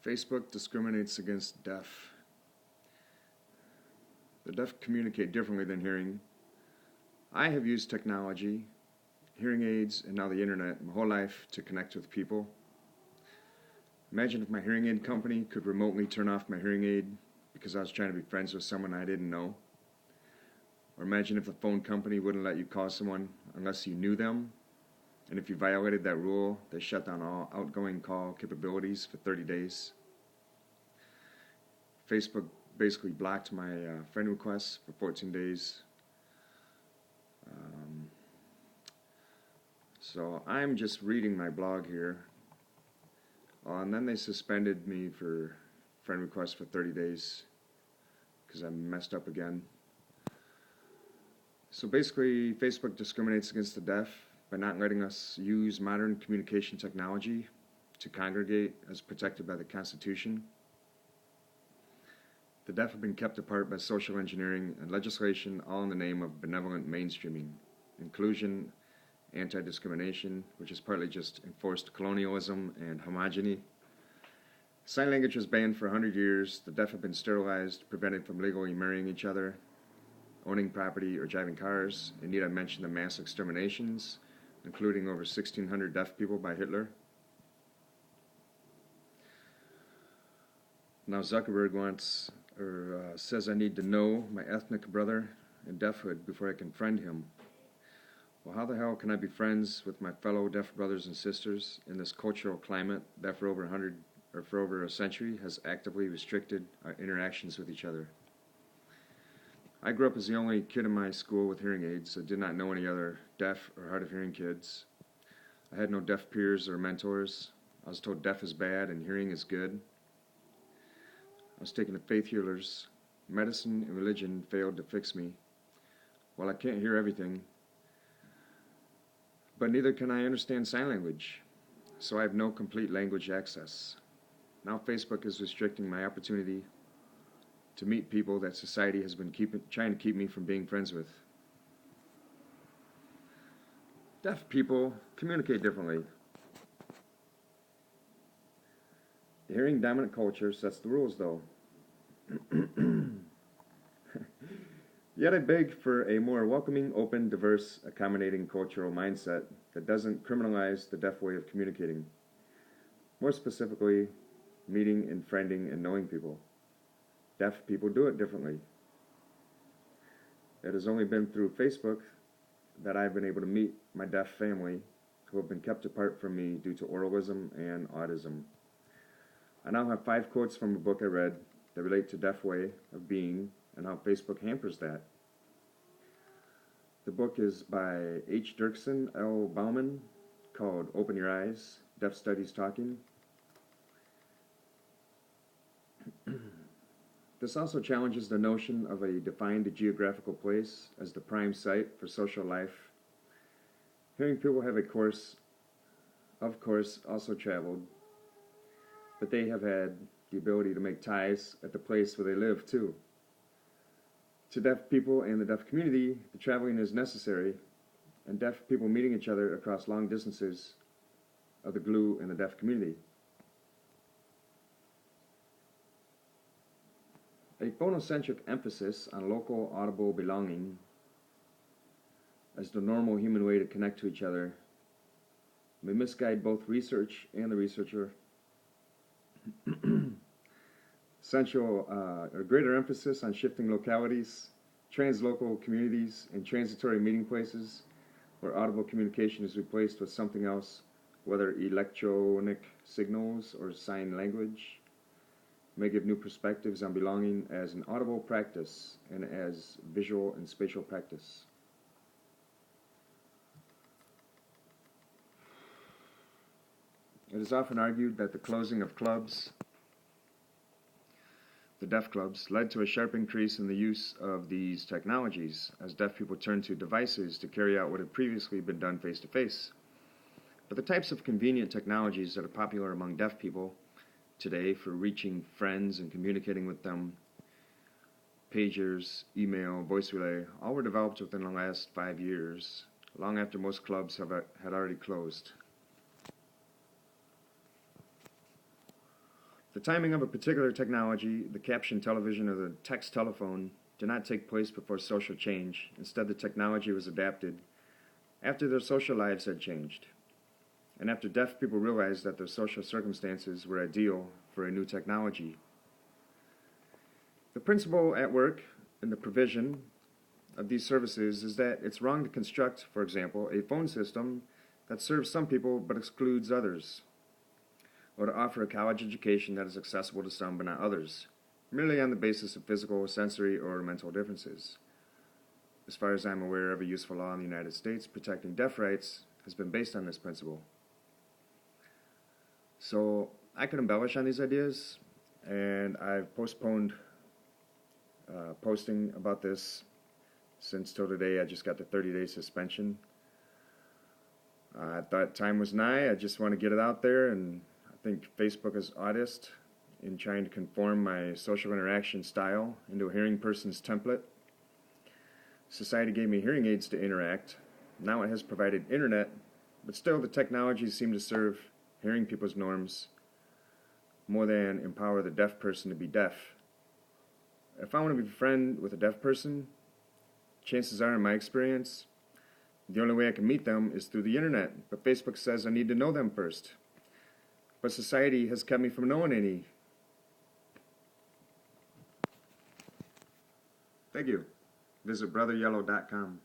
Facebook discriminates against deaf. The deaf communicate differently than hearing. I have used technology, hearing aids, and now the internet my whole life to connect with people. Imagine if my hearing aid company could remotely turn off my hearing aid because I was trying to be friends with someone I didn't know. Or imagine if the phone company wouldn't let you call someone unless you knew them. And if you violated that rule, they shut down all outgoing call capabilities for 30 days. Facebook basically blocked my friend requests for 14 days. So I'm just reading my blog here. And then they suspended me for friend requests for 30 days because I messed up again. So basically, Facebook discriminates against the deaf by not letting us use modern communication technology to congregate as protected by the Constitution. The deaf have been kept apart by social engineering and legislation, all in the name of benevolent mainstreaming, inclusion, anti-discrimination, which is partly just enforced colonialism and homogeny. Sign language was banned for 100 years. The deaf have been sterilized, prevented from legally marrying each other, owning property, or driving cars. And need I mention the mass exterminations, including over 1,600 deaf people by Hitler? Now Zuckerberg says I need to know my ethnic brother in deafhood before I can friend him. Well, how the hell can I be friends with my fellow deaf brothers and sisters in this cultural climate that for over a century has actively restricted our interactions with each other? I grew up as the only kid in my school with hearing aids. I did not know any other deaf or hard of hearing kids. I had no deaf peers or mentors. I was told deaf is bad and hearing is good. I was taken to faith healers. Medicine and religion failed to fix me. Well, I can't hear everything, but neither can I understand sign language, so I have no complete language access. Now Facebook is restricting my opportunity to meet people that society has been trying to keep me from being friends with. Deaf people communicate differently. The hearing dominant culture sets the rules, though. Yet I beg for a more welcoming, open, diverse, accommodating cultural mindset that doesn't criminalize the deaf way of communicating. More specifically, meeting and friending and knowing people. Deaf people do it differently. It has only been through Facebook that I've been able to meet my deaf family, who have been kept apart from me due to oralism and autism. I now have 5 quotes from a book I read that relate to deaf way of being and how Facebook hampers that. The book is by H. Dirksen L. Bauman, called Open Your Eyes, Deaf Studies Talking. This also challenges the notion of a defined geographical place as the prime site for social life. Hearing people have of course, also traveled, but they have had the ability to make ties at the place where they live, too. To deaf people and the deaf community, the traveling is necessary, and deaf people meeting each other across long distances are the glue in the deaf community. A phonocentric emphasis on local audible belonging as the normal human way to connect to each other may misguide both research and the researcher. A greater emphasis on shifting localities, translocal communities, and transitory meeting places where audible communication is replaced with something else, whether electronic signals or sign language, may give new perspectives on belonging as an audible practice and as visual and spatial practice. It is often argued that the closing of clubs, the deaf clubs, led to a sharp increase in the use of these technologies as deaf people turned to devices to carry out what had previously been done face-to-face. But the types of convenient technologies that are popular among deaf people today for reaching friends and communicating with them, pagers, email, voice relay, all were developed within the last 5 years, long after most clubs had already closed. The timing of a particular technology, the caption television or the text telephone, did not take place before social change. Instead, the technology was adapted after their social lives had changed, and after deaf people realized that their social circumstances were ideal for a new technology. The principle at work in the provision of these services is that it's wrong to construct, for example, a phone system that serves some people but excludes others, or to offer a college education that is accessible to some but not others, merely on the basis of physical, sensory, or mental differences. As far as I'm aware, every useful law in the United States protecting deaf rights has been based on this principle. So I could embellish on these ideas, and I've postponed posting about this since till today. I just got the 30-day suspension. I thought time was nigh. I just want to get it out there, and I think Facebook is honest in trying to conform my social interaction style into a hearing person's template. Society gave me hearing aids to interact. Now it has provided internet, but still the technologies seem to serve hearing people's norms more than empower the deaf person to be deaf. If I want to be a friend with a deaf person, chances are, in my experience, the only way I can meet them is through the internet. But Facebook says I need to know them first. But society has kept me from knowing any. Thank you. Visit brotheryellow.com.